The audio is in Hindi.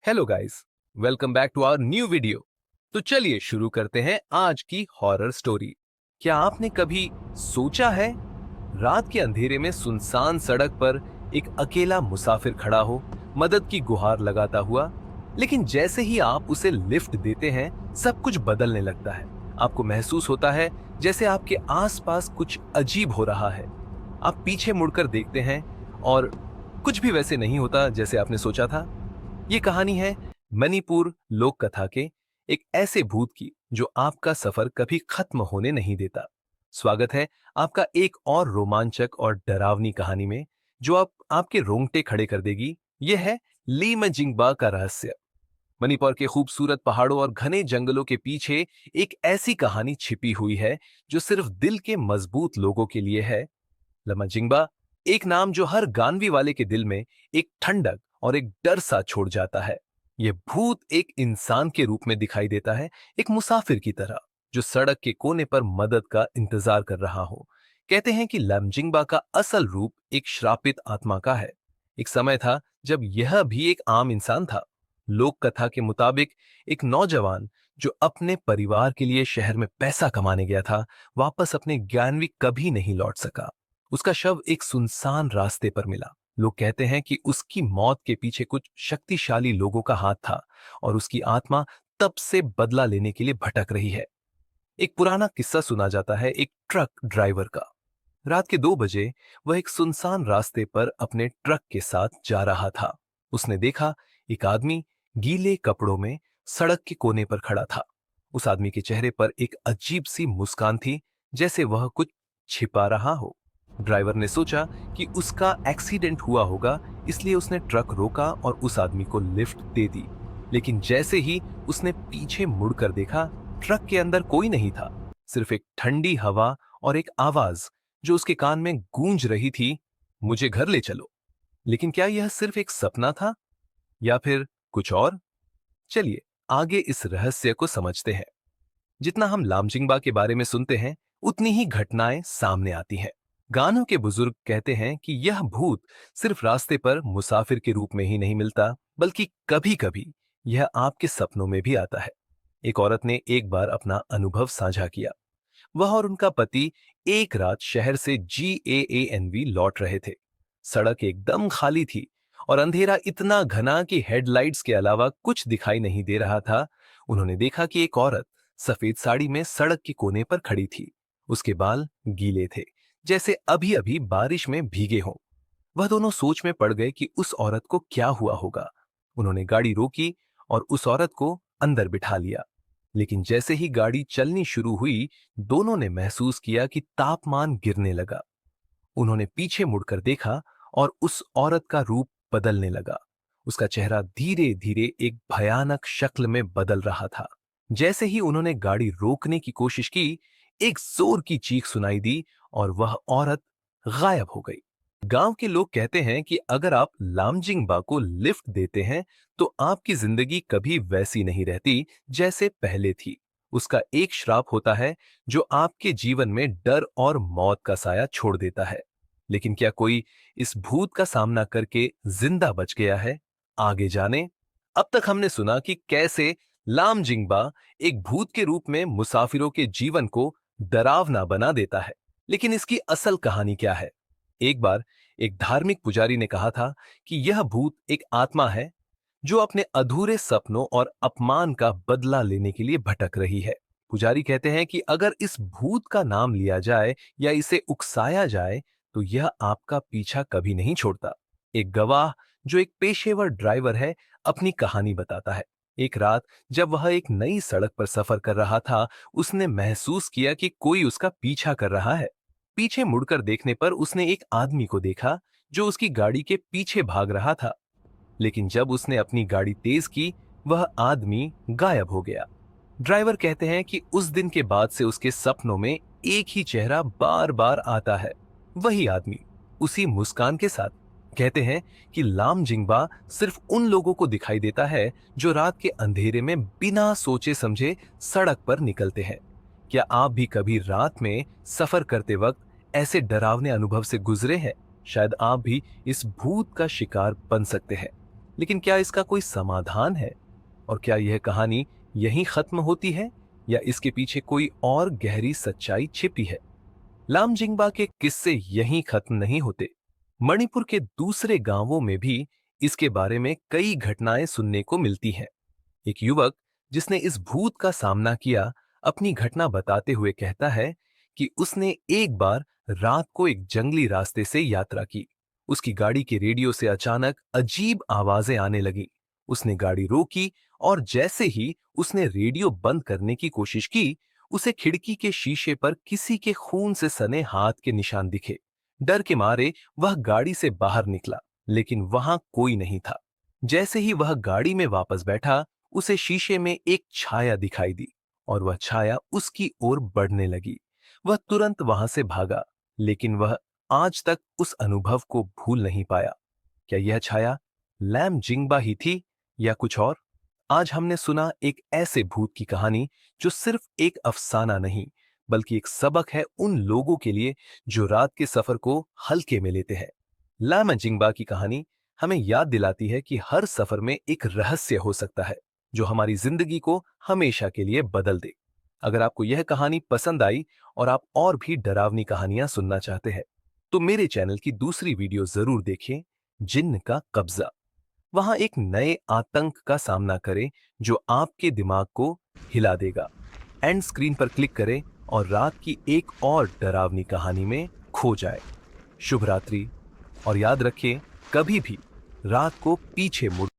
Hello guys, welcome back to our new video. तो चलिए शुरू करते हैं आज की हॉरर स्टोरी। क्या आपने कभी सोचा है रात के अंधेरे में सुनसान सड़क पर एक अकेला मुसाफिर खड़ा हो, मदद की गुहार लगाता हुआ, लेकिन जैसे ही आप उसे लिफ्ट देते हैं सब कुछ बदलने लगता है। आपको महसूस होता है जैसे आपके आसपास कुछ अजीब हो रहा है। आप पीछे मुड़कर देखते हैं और कुछ भी वैसे नहीं होता जैसे आपने सोचा था। ये कहानी है मणिपुर लोक कथा के एक ऐसे भूत की जो आपका सफर कभी खत्म होने नहीं देता। स्वागत है आपका एक और रोमांचक और डरावनी कहानी में जो आपके रोंगटे खड़े कर देगी। यह है लीमजिंगबा का रहस्य। मणिपुर के खूबसूरत पहाड़ों और घने जंगलों के पीछे एक ऐसी कहानी छिपी हुई है जो सिर्फ दिल के मजबूत लोगों के लिए है। लमाजिंगबा एक नाम जो हर गानवी वाले के दिल में एक ठंडक और एक डर सा छोड़ जाता है। यह भूत एक इंसान के रूप में दिखाई देता है, एक मुसाफिर की तरह जो सड़क के कोने पर मदद का इंतजार कर रहा हो। कहते हैं कि लमजिंगबा का असल रूप एक श्रापित आत्मा का है। एक समय था जब यह भी एक आम इंसान था। लोक कथा के मुताबिक एक नौजवान जो अपने परिवार के लिए शहर में पैसा कमाने गया था, वापस अपने ज्ञानवी कभी नहीं लौट सका। उसका शव एक सुनसान रास्ते पर मिला। लोग कहते हैं कि उसकी मौत के पीछे कुछ शक्तिशाली लोगों का हाथ था और उसकी आत्मा तब से बदला लेने के लिए भटक रही है। एक पुराना किस्सा सुना जाता है एक ट्रक ड्राइवर का। रात के 2 बजे वह एक सुनसान रास्ते पर अपने ट्रक के साथ जा रहा था। उसने देखा एक आदमी गीले कपड़ों में सड़क के कोने पर खड़ा था। उस आदमी के चेहरे पर एक अजीब सी मुस्कान थी, जैसे वह कुछ छिपा रहा हो। ड्राइवर ने सोचा कि उसका एक्सीडेंट हुआ होगा, इसलिए उसने ट्रक रोका और उस आदमी को लिफ्ट दे दी। लेकिन जैसे ही उसने पीछे मुड़कर देखा, ट्रक के अंदर कोई नहीं था, सिर्फ एक ठंडी हवा और एक आवाज जो उसके कान में गूंज रही थी, मुझे घर ले चलो। लेकिन क्या यह सिर्फ एक सपना था या फिर कुछ और? चलिए आगे इस रहस्य को समझते हैं। जितना हम लामजिंगबा के बारे में सुनते हैं उतनी ही घटनाएं सामने आती हैं। गानों के बुजुर्ग कहते हैं कि यह भूत सिर्फ रास्ते पर मुसाफिर के रूप में ही नहीं मिलता, बल्कि कभी कभी यह आपके सपनों में भी आता है। एक औरत ने एक बार अपना अनुभव साझा किया। वह और उनका पति एक रात शहर से GAANV लौट रहे थे। सड़क एकदम खाली थी और अंधेरा इतना घना कि हेडलाइट्स के अलावा कुछ दिखाई नहीं दे रहा था। उन्होंने देखा कि एक औरत सफेद साड़ी में सड़क के कोने पर खड़ी थी। उसके बाल गीले थे, जैसे अभी अभी बारिश में भीगे हों। वह दोनों सोच में पड़ गए कि उस औरत को क्या हुआ होगा। उन्होंने गाड़ी रोकी और उस औरत को अंदर बिठा लिया। लेकिन जैसे ही गाड़ी चलनी शुरू हुई, दोनों ने महसूस किया कि तापमान गिरने लगा। उन्होंने पीछे मुड़कर देखा और उस औरत का रूप बदलने लगा। उसका चेहरा धीरे धीरे एक भयानक शक्ल में बदल रहा था। जैसे ही उन्होंने गाड़ी रोकने की कोशिश की, एक जोर की चीख सुनाई दी और वह औरत गायब हो गई। गांव के लोग कहते हैं कि अगर आप लामजिंगबा को लिफ्ट देते हैं तो आपकी जिंदगी कभी वैसी नहीं रहती जैसे पहले थी। उसका एक श्राप होता है जो आपके जीवन में डर और मौत का साया छोड़ देता है। लेकिन क्या कोई इस भूत का सामना करके जिंदा बच गया है? आगे जाने। अब तक हमने सुना कि कैसे लामजिंगबा एक भूत के रूप में मुसाफिरों के जीवन को डरावना बना देता है। लेकिन इसकी असल कहानी क्या है? एक बार एक धार्मिक पुजारी ने कहा था कि यह भूत एक आत्मा है जो अपने अधूरे सपनों और अपमान का बदला लेने के लिए भटक रही है। पुजारी कहते हैं कि अगर इस भूत का नाम लिया जाए या इसे उकसाया जाए तो यह आपका पीछा कभी नहीं छोड़ता। एक गवाह जो एक पेशेवर ड्राइवर है अपनी कहानी बताता है। एक रात जब वह एक नई सड़क पर सफर कर रहा था, उसने महसूस किया कि कोई उसका पीछा कर रहा है। पीछे मुड़कर देखने पर उसने एक आदमी को देखा जो उसकी गाड़ी के पीछे भाग रहा था। लेकिन जब उसने अपनी गाड़ी तेज की, वह आदमी गायब हो गया। ड्राइवर कहते हैं कि उस दिन के बाद से उसके सपनों में एक ही चेहरा बार बार आता है, वही आदमी, उसी मुस्कान के साथ। कहते हैं कि लामजिंगबा सिर्फ उन लोगों को दिखाई देता है जो रात के अंधेरे में बिना सोचे समझे सड़क पर निकलते हैं। क्या आप भी कभी रात में सफर करते वक्त ऐसे डरावने अनुभव से गुजरे हैं? शायद आप भी इस भूत का शिकार बन सकते हैं। लेकिन क्या इसका कोई समाधान है? और क्या यह कहानी यहीं खत्म होती है या इसके पीछे कोई और गहरी सच्चाई छिपी है? लामजिंगबा के किस्से यहीं खत्म नहीं होते। मणिपुर के दूसरे गांवों में भी इसके बारे में कई घटनाएं सुनने को मिलती हैं। एक युवक जिसने इस भूत का सामना किया अपनी घटना बताते हुए कहता है कि उसने एक बार रात को एक जंगली रास्ते से यात्रा की। उसकी गाड़ी के रेडियो से अचानक अजीब आवाजें आने लगी। उसने गाड़ी रोकी और जैसे ही उसने रेडियो बंद करने की कोशिश की, उसे खिड़की के शीशे पर किसी के खून से सने हाथ के निशान दिखे। डर के मारे वह गाड़ी से बाहर निकला, लेकिन वहां कोई नहीं था। जैसे ही वह गाड़ी में वापस बैठा, उसे शीशे में एक छाया दिखाई दी और वह छाया उसकी ओर बढ़ने लगी। वह तुरंत वहां से भागा, लेकिन वह आज तक उस अनुभव को भूल नहीं पाया। क्या यह छाया लैम जिंगबा ही थी या कुछ और? आज हमने सुना एक ऐसे भूत की कहानी जो सिर्फ एक अफसाना नहीं, बल्कि एक सबक है उन लोगों के लिए जो रात के सफर को हल्के में लेते हैं। लैम जिंगबा की कहानी हमें याद दिलाती है कि हर सफर में एक रहस्य हो सकता है जो हमारी जिंदगी को हमेशा के लिए बदल दे। अगर आपको यह कहानी पसंद आई और आप और भी डरावनी कहानियां सुनना चाहते हैं, तो मेरे चैनल की दूसरी वीडियो जरूर देखें, जिन्न का कब्जा। वहां एक नए आतंक का सामना करें जो आपके दिमाग को हिला देगा। एंड स्क्रीन पर क्लिक करें और रात की एक और डरावनी कहानी में खो जाए। शुभ रात्रि और याद रखें, कभी भी रात को पीछे मुड़